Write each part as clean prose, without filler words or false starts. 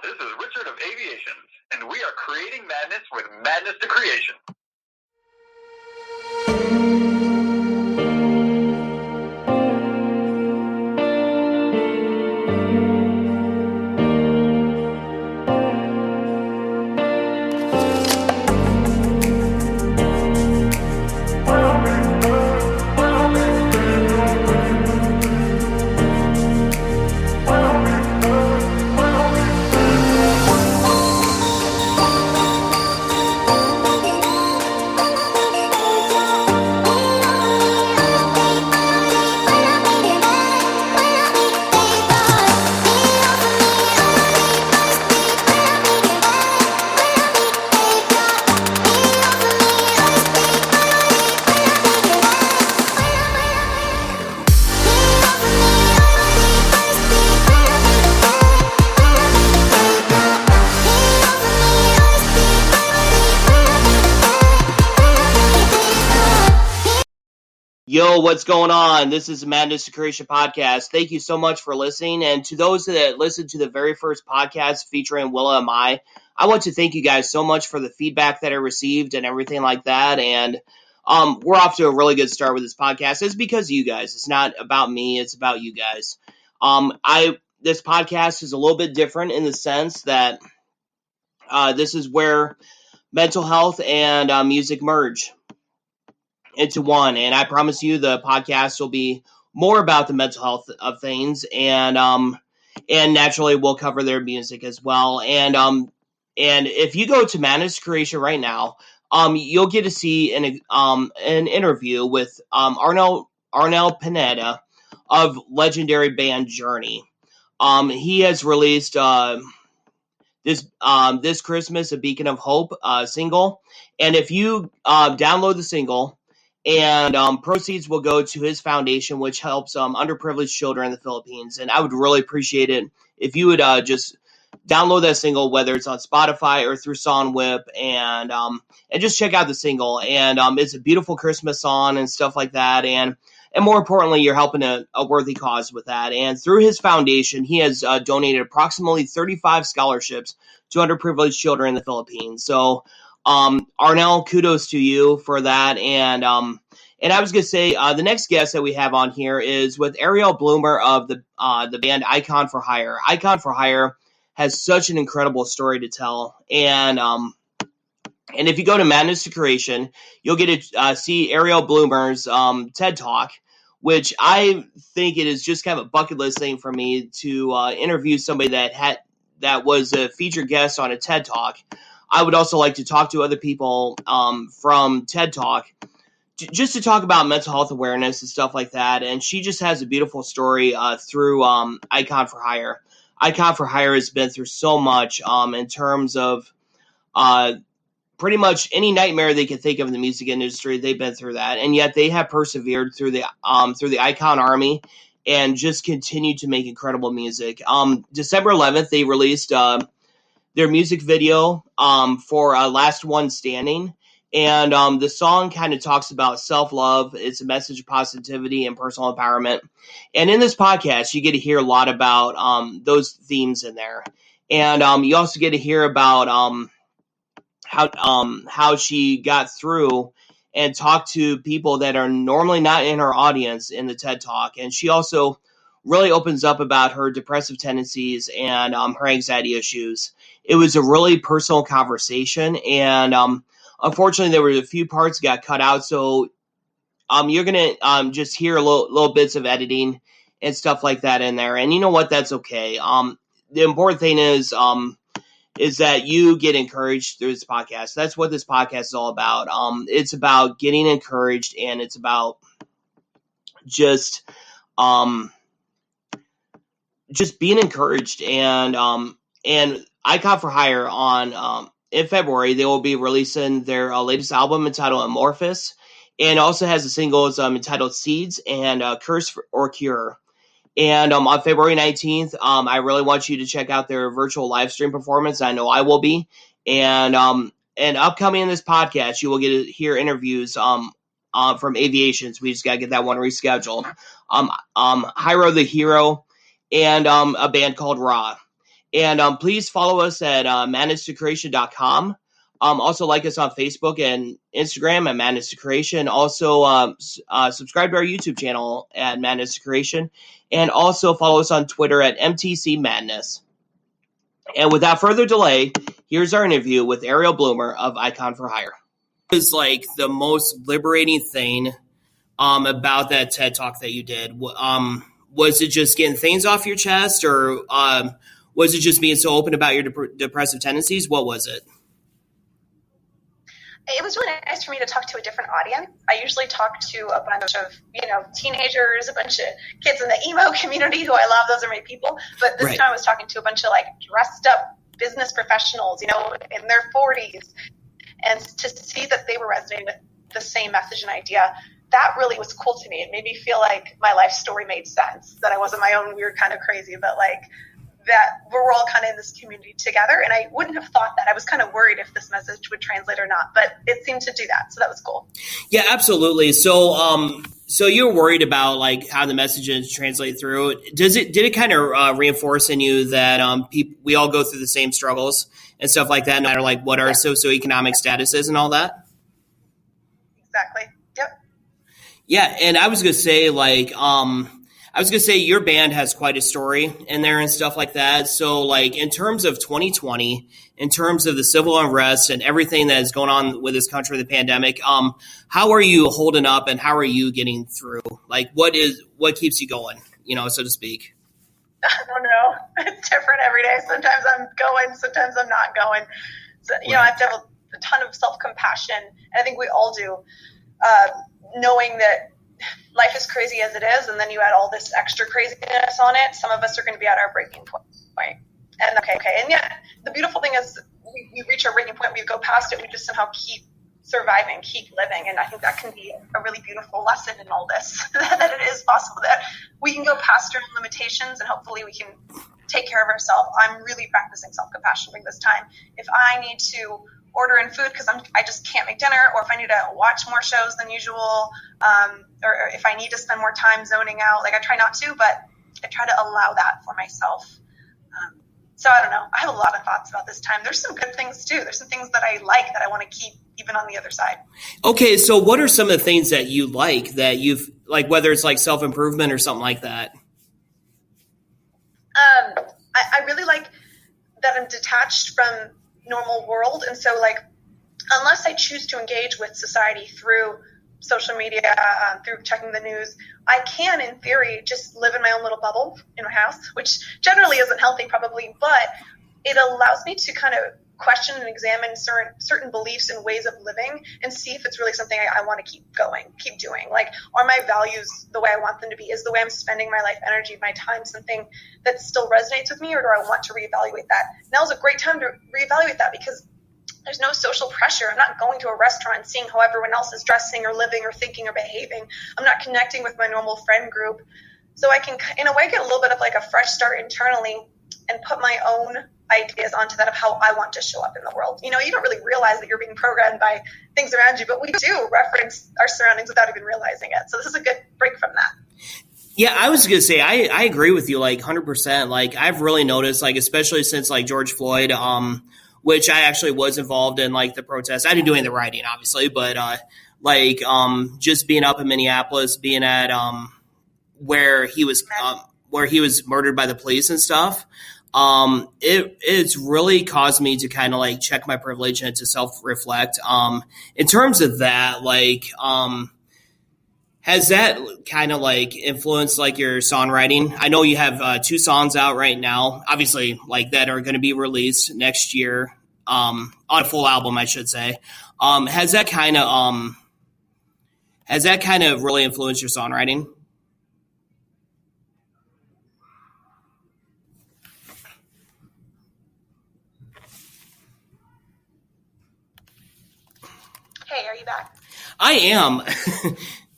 This is Richard of Aviations, and we are creating madness with Madness to Creation. Yo, what's going on? This is Madness to Creation podcast. Thank you so much for listening. And to those that listened to the very first podcast featuring Willa and I want to thank you guys so much for the feedback that I received and everything like that. And we're off to a really good start with this podcast. It's because of you guys. It's not about me. It's about you guys. This podcast is a little bit different in the sense that this is where mental health and music merge into one, and I promise you the podcast will be more about the mental health of things, and naturally we'll cover their music as well. And if you go to Madness Creation right now, you'll get to see an interview with Arnel Pineda of legendary band Journey. He has released this Christmas a Beacon of Hope single, and if you download the single, and proceeds will go to his foundation, which helps underprivileged children in the Philippines. And I would really appreciate it if you would just download that single, whether it's on Spotify or through SongWhip, and just check out the single. And it's a beautiful Christmas song and stuff like that. And more importantly, you're helping a worthy cause with that. And through his foundation, he has donated approximately 35 scholarships to underprivileged children in the Philippines. So Arnel, kudos to you for that. And I was going to say, the next guest that we have on here is with Ariel Bloomer of the band Icon for Hire. Icon for Hire has such an incredible story to tell. And if you go to Madness to Creation, you'll get to see Ariel Bloomer's TED Talk, which I think it is just kind of a bucket list thing for me to interview somebody that was a featured guest on a TED Talk. I would also like to talk to other people from TED Talk just to talk about mental health awareness and stuff like that. And she just has a beautiful story through Icon for Hire. Icon for Hire has been through so much in terms of pretty much any nightmare they can think of in the music industry. They've been through that, and yet they have persevered through the Icon Army and just continued to make incredible music. December 11th, they released their music video for Last One Standing. And the song kind of talks about self-love. It's a message of positivity and personal empowerment. And in this podcast, you get to hear a lot about those themes in there. And you also get to hear about how she got through and talked to people that are normally not in her audience in the TED Talk. And she also really opens up about her depressive tendencies and her anxiety issues. It was a really personal conversation, and unfortunately, there were a few parts got cut out. So you're gonna just hear little bits of editing and stuff like that in there. And you know what? That's okay. The important thing is that you get encouraged through this podcast. That's what this podcast is all about. It's about getting encouraged, and it's about just being encouraged. And Icon for Hire in February, they will be releasing their latest album entitled Amorphous, and also has the singles entitled Seeds and Curse or Cure. And on February 19th, I really want you to check out their virtual live stream performance. I know I will be. And upcoming in this podcast, you will get to hear interviews from Aviations. We just got to get that one rescheduled. Hyro the Hero, and a band called Raw. And please follow us at managedtocreation.com. Also like us on Facebook and Instagram at Managed to Creation. Also subscribe to our YouTube channel at Managed to Creation. And also follow us on Twitter at MTC Madness. And without further delay, here's our interview with Ariel Bloomer of Icon for Hire. It was like the most liberating thing about that TED Talk that you did. Was it just getting things off your chest, or was it just being so open about your depressive tendencies? What was it? It was really nice for me to talk to a different audience. I usually talk to a bunch of, teenagers, a bunch of kids in the emo community who I love. Those are my people. But this time I was talking to a bunch of dressed up business professionals, in their 40s. And to see that they were resonating with the same message and idea, that really was cool to me. It made me feel like my life story made sense, that I wasn't my own weird kind of crazy, but that we're all kind of in this community together. And I wouldn't have thought that. I was kind of worried if this message would translate or not, but it seemed to do that. So that was cool. Yeah, absolutely. So, so you were worried about how the messages translate through. Did it kind of reinforce in you that we all go through the same struggles and stuff like that, no matter what our socioeconomic status is and all that? Exactly. Yep. Yeah, and I was gonna say your band has quite a story in there and stuff like that. So in terms of 2020, in terms of the civil unrest and everything that is going on with this country, the pandemic, how are you holding up and how are you getting through? What keeps you going, so to speak? I don't know. It's different every day. Sometimes I'm going, sometimes I'm not going. So, I have to have a ton of self-compassion. And I think we all do, knowing that life is crazy as it is, and then you add all this extra craziness on it. Some of us are going to be at our breaking point. And okay. And yeah, the beautiful thing is we reach our breaking point, we go past it, we just somehow keep surviving, keep living. And I think that can be a really beautiful lesson in all this, that it is possible that we can go past our limitations and hopefully we can take care of ourselves. I'm really practicing self-compassion during this time. If I need to order in food because I just can't make dinner, or if I need to watch more shows than usual, or if I need to spend more time zoning out, I try not to, but I try to allow that for myself. So I don't know. I have a lot of thoughts about this time. There's some good things too. There's some things that I like that I want to keep even on the other side. Okay, so what are some of the things that you like that you've whether it's self-improvement or something like that? I really like that I'm detached from normal world, and so unless I choose to engage with society through social media, through checking the news, I can in theory just live in my own little bubble in my house, which generally isn't healthy probably, but it allows me to kind of question and examine certain beliefs and ways of living and see if it's really something I want to keep doing. Are my values the way I want them to be? Is the way I'm spending my life energy, my time, something that still resonates with me, or do I want to reevaluate that? Now's a great time to reevaluate that because there's no social pressure. I'm not going to a restaurant and seeing how everyone else is dressing or living or thinking or behaving. I'm not connecting with my normal friend group. So I can, in a way, get a little bit of a fresh start internally and put my own ideas onto that of how I want to show up in the world. You don't really realize that you're being programmed by things around you, but we do reference our surroundings without even realizing it. So this is a good break from that. Yeah, I was going to say, I agree with you 100%. I've really noticed, especially since George Floyd, which I actually was involved in the protest. I didn't do any of the writing, obviously, but just being up in Minneapolis, being at where he was murdered by the police and stuff. It's really caused me to kind of check my privilege and to self-reflect. In terms of that, has that kind of influenced your songwriting? I know you have 2 songs out right now, obviously that are going to be released next year, on a full album, I should say. Has that kind of really influenced your songwriting? Hey, are you back? I am.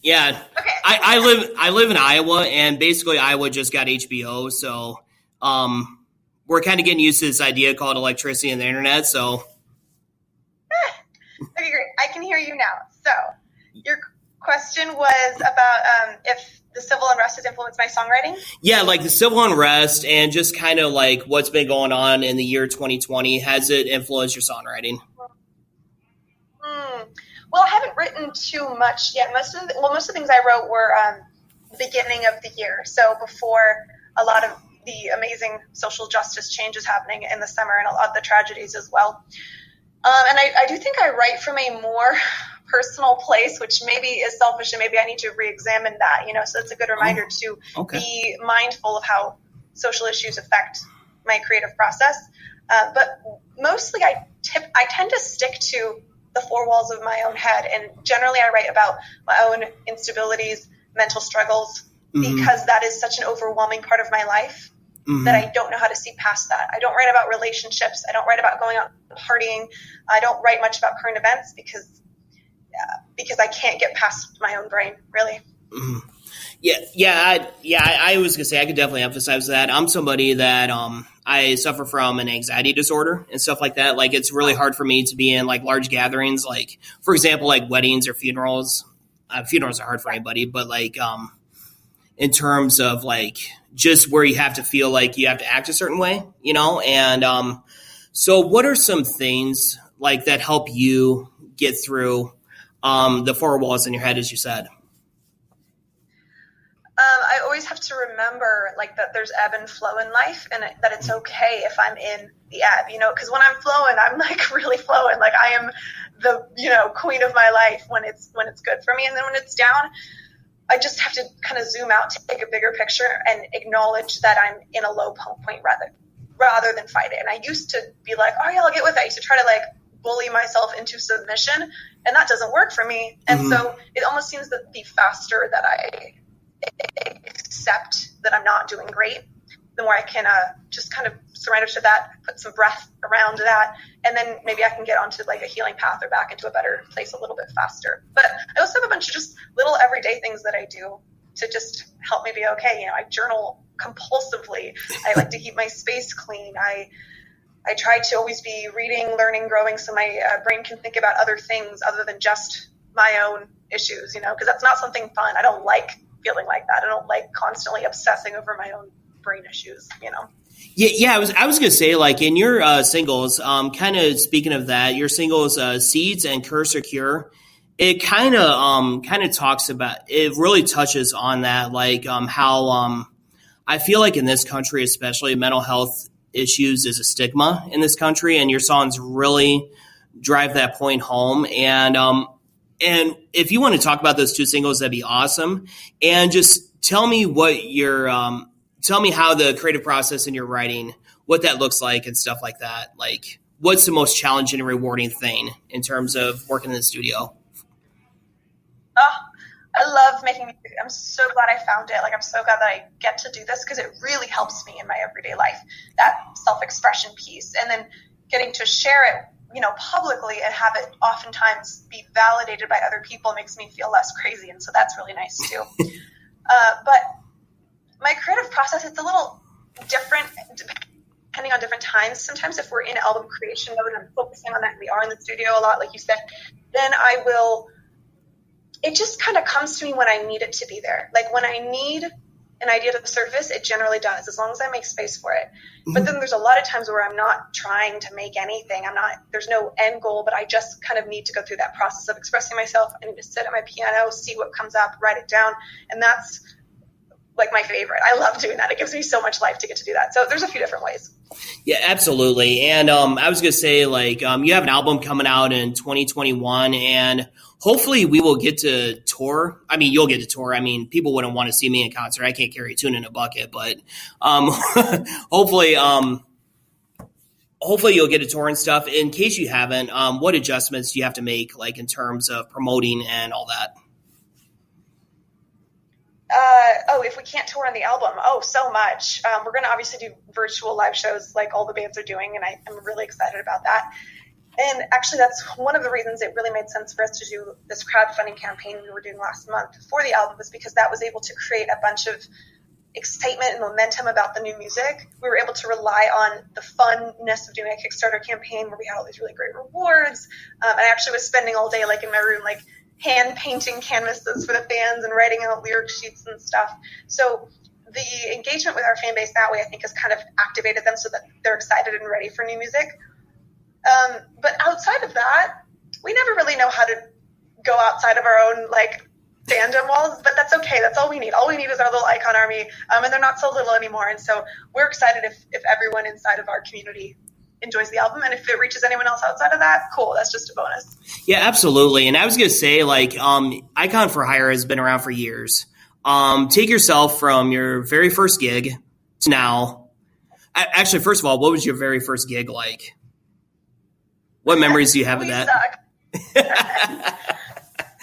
Yeah. Okay. I live in Iowa, and basically Iowa just got HBO, so we're kind of getting used to this idea called electricity and the internet. So. Okay, great. I can hear you now. So your question was about if the civil unrest has influenced my songwriting? Yeah, like the civil unrest and just kind of like what's been going on in the year 2020. Has it influenced your songwriting? Well, I haven't written too much yet. Most of the things I wrote were beginning of the year, so before a lot of the amazing social justice changes happening in the summer and a lot of the tragedies as well. And I do think I write from a more personal place, which maybe is selfish and maybe I need to re-examine that, so it's a good reminder to be mindful of how social issues affect my creative process. But mostly I tend to stick to the four walls of my own head. And generally I write about my own instabilities, mental struggles, because that is such an overwhelming part of my life that I don't know how to see past that. I don't write about relationships. I don't write about going out partying. I don't write much about current events because I can't get past my own brain, really. I was gonna say I could definitely emphasize that. I'm somebody that I suffer from an anxiety disorder and stuff like that. Like, it's really hard for me to be in like large gatherings, like for example, like weddings or funerals. Funerals are hard for anybody, but like in terms of like just where you have to feel like you have to act a certain way, and so what are some things like that help you get through the four walls in your head, as you said? I always have to remember like that there's ebb and flow in life, and that it's okay if I'm in the ebb, because when I'm flowing, I'm like really flowing. Like I am the, queen of my life when it's good for me. And then when it's down, I just have to kind of zoom out, take a bigger picture and acknowledge that I'm in a low point rather than fight it. And I used to be like, oh yeah, I'll get with it. I used to try to like bully myself into submission, and that doesn't work for me. And so it almost seems that the faster that I accept that I'm not doing great, the more I can just kind of surrender to that, put some breath around that, and then maybe I can get onto like a healing path or back into a better place a little bit faster. But I also have a bunch of just little everyday things that I do to just help me be okay. I journal compulsively. I like to keep my space clean. I try to always be reading, learning, growing, so my brain can think about other things other than just my own issues, because that's not something fun. I don't like feeling like that. I don't like constantly obsessing over my own brain issues, Yeah, I was gonna say, like, in your singles, kind of speaking of that, your singles, "Seeds" and "Curse or Cure," it kind of talks about, it really touches on that, like how I feel like in this country, especially, mental health issues is a stigma in this country, and your songs really drive that point home. And if you want to talk about those two singles, that'd be awesome. And just tell me tell me how the creative process in your writing, what that looks like and stuff like that. Like, what's the most challenging and rewarding thing in terms of working in the studio? Oh, I love making music. I'm so glad I found it. Like, I'm so glad that I get to do this because it really helps me in my everyday life, that self-expression piece. And then getting to share it, publicly and have it oftentimes be validated by other people makes me feel less crazy. And so that's really nice too. But my creative process, it's a little different depending on different times. Sometimes if we're in album creation mode and I'm focusing on that, and we are in the studio a lot, like you said, then it just kind of comes to me when I need it to be there. Like when I need an idea to surface, it generally does, as long as I make space for it. But then there's a lot of times where I'm not trying to make anything. There's no end goal, but I just kind of need to go through that process of expressing myself. I need to sit at my piano, see what comes up, write it down. And that's like my favorite. I love doing that. It gives me so much life to get to do that. So there's a few different ways. Yeah, absolutely. And I was going to say, like, you have an album coming out in 2021, and hopefully we will get to tour. I mean, you'll get to tour. I mean, people wouldn't want to see me in concert. I can't carry a tune in a bucket, but hopefully you'll get a tour and stuff. In case you haven't, what adjustments do you have to make, like, in terms of promoting and all that? If we can't tour on the album, so much. We're going to obviously do virtual live shows like all the bands are doing, and I'm really excited about that. And actually, that's one of the reasons it really made sense for us to do this crowdfunding campaign we were doing last month for the album, was because that was able to create a bunch of excitement and momentum about the new music. We were able to rely on the funness of doing a Kickstarter campaign where we had all these really great rewards. And I actually was spending all day like in my room, like hand painting canvases for the fans and writing out lyric sheets and stuff. So the engagement with our fan base that way, I think, has kind of activated them so that they're excited and ready for new music. But outside of that, we never really know how to go outside of our own like fandom walls, but that's okay. That's all we need. All we need is our little icon army, and they're not so little anymore. And so we're excited if everyone inside of our community enjoys the album, and if it reaches anyone else outside of that, cool. That's just a bonus. Yeah, absolutely. And I was gonna say, like, Icon for Hire has been around for years. Take yourself from your very first gig to now. Actually, first of all, what was your very first gig like? What memories do you have of that? Suck.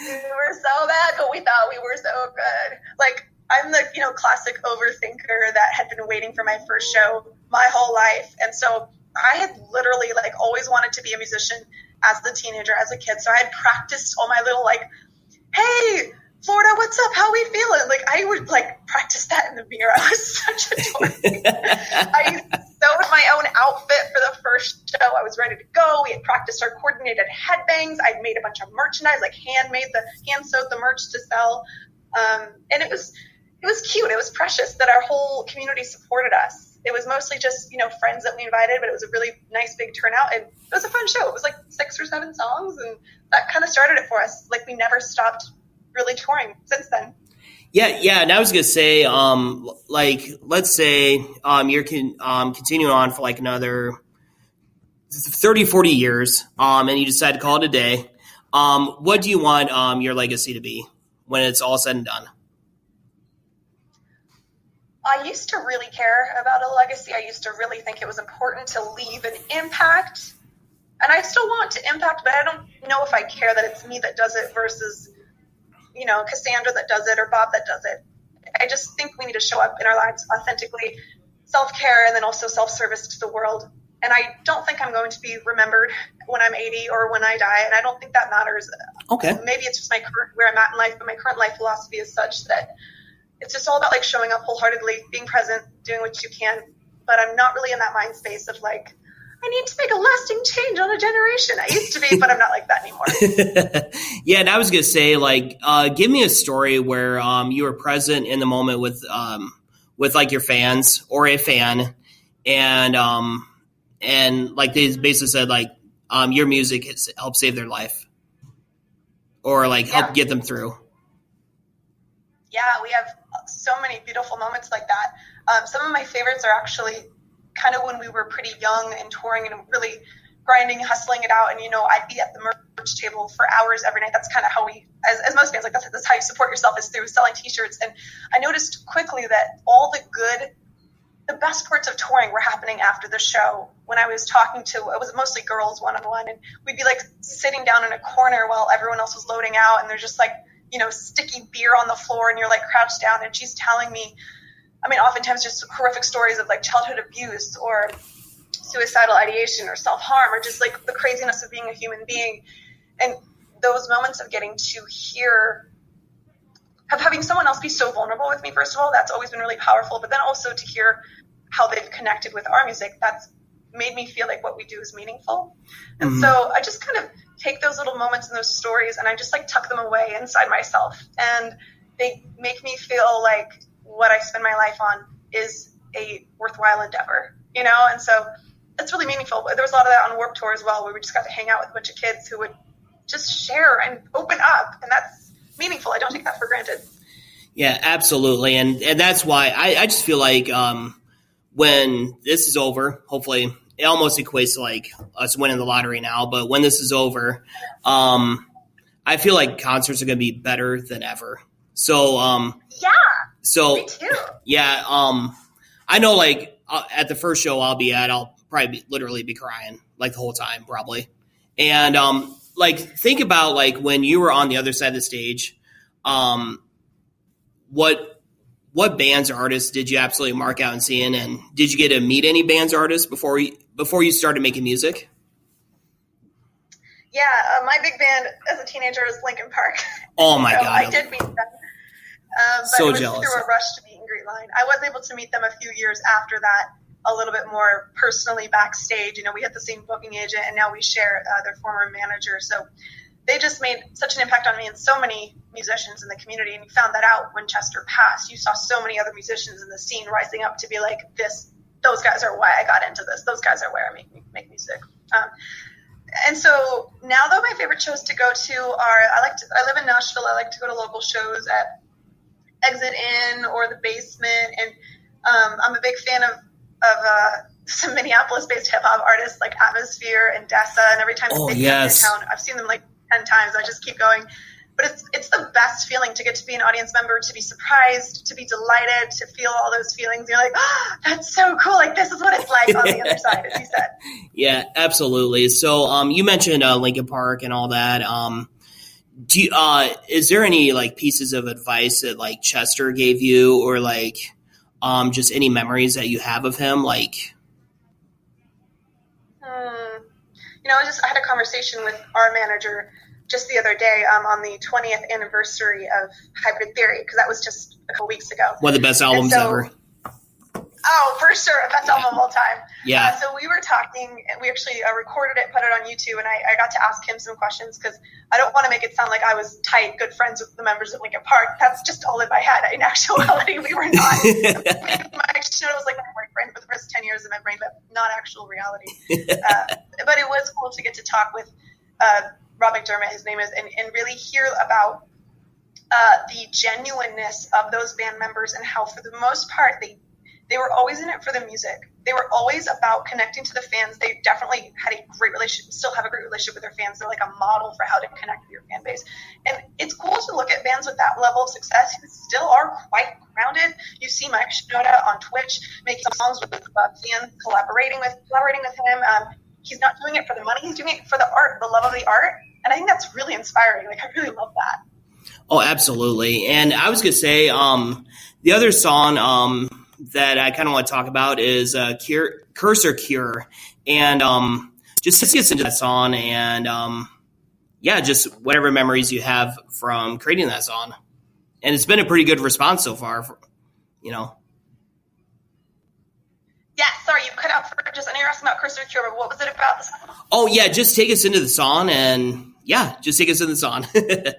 We were so bad, but we thought we were so good. Like, I'm the classic overthinker that had been waiting for my first show my whole life, and so I had literally like always wanted to be a musician as a teenager, as a kid. So I had practiced all my little like, hey, Florida, what's up? How we feeling? Like, I would like practice that in the mirror. I was such a dork. I sewed my own outfit for the first show. I was ready to go. We had practiced our coordinated headbangs. I'd made a bunch of merchandise, like hand sewed the merch to sell. And it was cute. It was precious that our whole community supported us. It was mostly just, friends that we invited, but it was a really nice big turnout, and it was a fun show. It was like 6 or 7 songs, and that kind of started it for us. Like, we never stopped really touring since then. Yeah, and I was gonna say, like, let's say you're continuing on for like another 30, 40 years, and you decide to call it a day. What do you want your legacy to be when it's all said and done? I used to really care about a legacy. I used to really think it was important to leave an impact. And I still want to impact, but I don't know if I care that it's me that does it versus, Cassandra that does it or Bob that does it. I just think we need to show up in our lives authentically, self-care, and then also self-service to the world. And I don't think I'm going to be remembered when I'm 80 or when I die, and I don't think that matters. Okay. Maybe it's just where I'm at in life, but my current life philosophy is such that it's just all about like showing up wholeheartedly, being present, doing what you can. But I'm not really in that mind space of like, I need to make a lasting change on a generation. I used to be, but I'm not like that anymore. Yeah, and I was gonna say, like, give me a story where you were present in the moment with like your fans or a fan, and like they basically said like your music has helped save their life or like help get them through. Yeah, we have so many beautiful moments like that. Some of my favorites are actually kind of when we were pretty young and touring and really grinding, hustling it out. And, I'd be at the merch table for hours every night. That's kind of how we, as most bands, like that's how you support yourself, is through selling t-shirts. And I noticed quickly that all the best parts of touring were happening after the show. When I was talking to, it was mostly girls one-on-one, and we'd be like sitting down in a corner while everyone else was loading out. And there's just like, sticky beer on the floor, and you're like crouched down, and she's telling me, oftentimes just horrific stories of like childhood abuse or suicidal ideation or self-harm or just like the craziness of being a human being. And those moments of getting to hear, of having someone else be so vulnerable with me, first of all, that's always been really powerful. But then also to hear how they've connected with our music, that's made me feel like what we do is meaningful. And so I just kind of take those little moments and those stories and I just like tuck them away inside myself. And they make me feel like what I spend my life on is a worthwhile endeavor, And so it's really meaningful. There was a lot of that on Warped Tour as well, where we just got to hang out with a bunch of kids who would just share and open up. And that's meaningful. I don't take that for granted. Yeah, absolutely. And that's why I just feel like when this is over, hopefully it almost equates to like us winning the lottery now. But when this is over, I feel like concerts are going to be better than ever. So, me too. Yeah. I know like at the first show I'll be at, I'll probably literally be crying like the whole time probably. And like think about like when you were on the other side of the stage, what bands or artists did you absolutely mark out and see in? And did you get to meet any bands or artists before you started making music? Yeah, my big band as a teenager was Linkin Park. Oh my God. I did meet them. But so it was jealous. through a rush to meet and greet line. I was able to meet them a few years after that, a little bit more personally backstage. We had the same booking agent, and now we share their former manager. So they just made such an impact on me and so many musicians in the community. And you found that out when Chester passed. You saw so many other musicians in the scene rising up to be like, those guys are why I got into this. Those guys are where I make music. And so now, though, my favorite shows to go to are, I live in Nashville. I like to go to local shows at Exit In or The Basement. And I'm a big fan of some Minneapolis-based hip-hop artists like Atmosphere and Dessa. And every time they come to town, I've seen them like 10 times. I just keep going. But it's the best feeling to get to be an audience member, to be surprised, to be delighted, to feel all those feelings. You're like, oh, that's so cool. Like, this is what it's like on the other side, as you said. Yeah, absolutely. So you mentioned Linkin Park and all that. Is there any like pieces of advice that like Chester gave you, or like just any memories that you have of him? Like, I had a conversation with our manager just the other day on the 20th anniversary of Hybrid Theory, because that was just a couple weeks ago. One of the best albums ever. Oh, for sure. Best album of all time. Yeah. So we were talking, we actually recorded it, put it on YouTube, and I got to ask him some questions because I don't want to make it sound like I was tight, good friends with the members of Linkin Park. That's just all in my head. In actuality, we were not. My Shinoda was like my boyfriend for the first 10 years of my brain, but not actual reality. But it was cool to get to talk with Rob McDermott, his name is, and really hear about the genuineness of those band members and how, for the most part, they were always in it for the music. They were always about connecting to the fans. They definitely had a great relationship, still have a great relationship with their fans. They're like a model for how to connect with your fan base. And it's cool to look at bands with that level of success who still are quite grounded. You see Mike Shinoda on Twitch making some songs with fans, collaborating with him. He's not doing it for the money. He's doing it for the art, the love of the art. And I think that's really inspiring. Like, I really love that. Oh, absolutely. And I was going to say, the other song that I kind of want to talk about is Curse or Cure. And just to get into that song and, just whatever memories you have from creating that song. And it's been a pretty good response so far, Yeah, sorry, you cut out for just, I know you're asking about Curse or Cure, but what was it about the song? Oh, yeah, just take us into the song and, just take us into the song. Okay,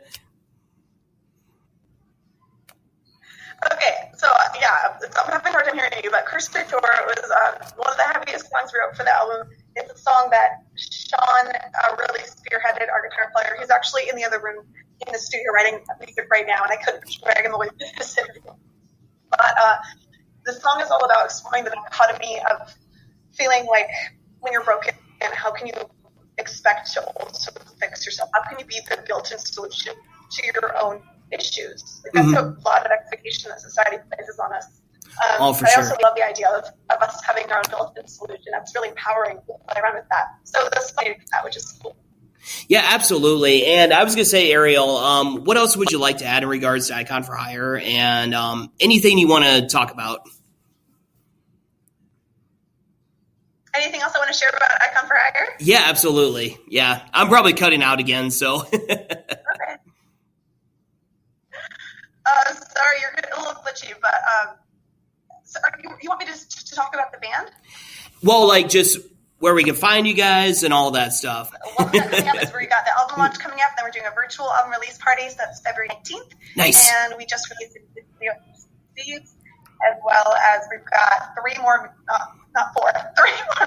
so I'm having a hard time hearing you, but Curse or Cure was one of the heaviest songs we wrote for the album. It's a song that Sean really spearheaded, our guitar player. He's actually in the other room in the studio writing music right now, and I couldn't drag him away from this interview. But the song is all about exploring the dichotomy of feeling like when you're broken, and how can you expect to also fix yourself? How can you be the built-in solution to your own issues? Like, that's a lot of expectation that society places on us. For I sure. also love the idea of us having our own built-in solution. That's really empowering to play around with that. So that's that, which is cool. Yeah, absolutely. And I was going to say, Ariel, what else would you like to add in regards to Icon for Hire and anything you want to talk about? Anything else I want to share about Icon for Hire? Yeah, absolutely. Yeah, I'm probably cutting out again, so. Okay. Sorry, you're getting a little glitchy, but you want me to talk about the band? Well, like just where we can find you guys and all that stuff. Well, coming up is where we got the album launch coming up. Then we're doing a virtual album release party, so that's February 19th. Nice. And we just released a video seeds, as well as we've got three more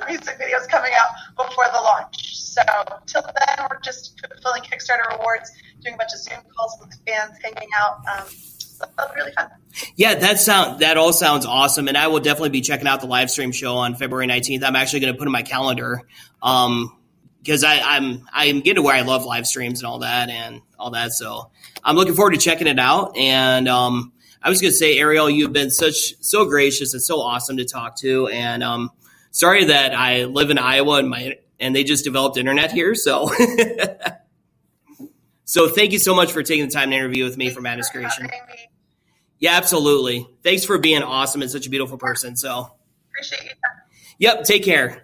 music videos coming out before the launch. So till then, we're just fulfilling Kickstarter rewards, doing a bunch of Zoom calls with fans, hanging out. So that'll be really fun. Yeah, that all sounds awesome, and I will definitely be checking out the live stream show on February 19th. I'm actually going to put in my calendar because I'm getting to where I love live streams and all that. So I'm looking forward to checking it out. And I was going to say, Ariel, you've been so gracious and so awesome to talk to. And sorry that I live in Iowa and they just developed internet here. So so thank you so much for taking the time to interview with me for Madness Creation. Yeah, absolutely. Thanks for being awesome and such a beautiful person. So appreciate you. Yep. Take care.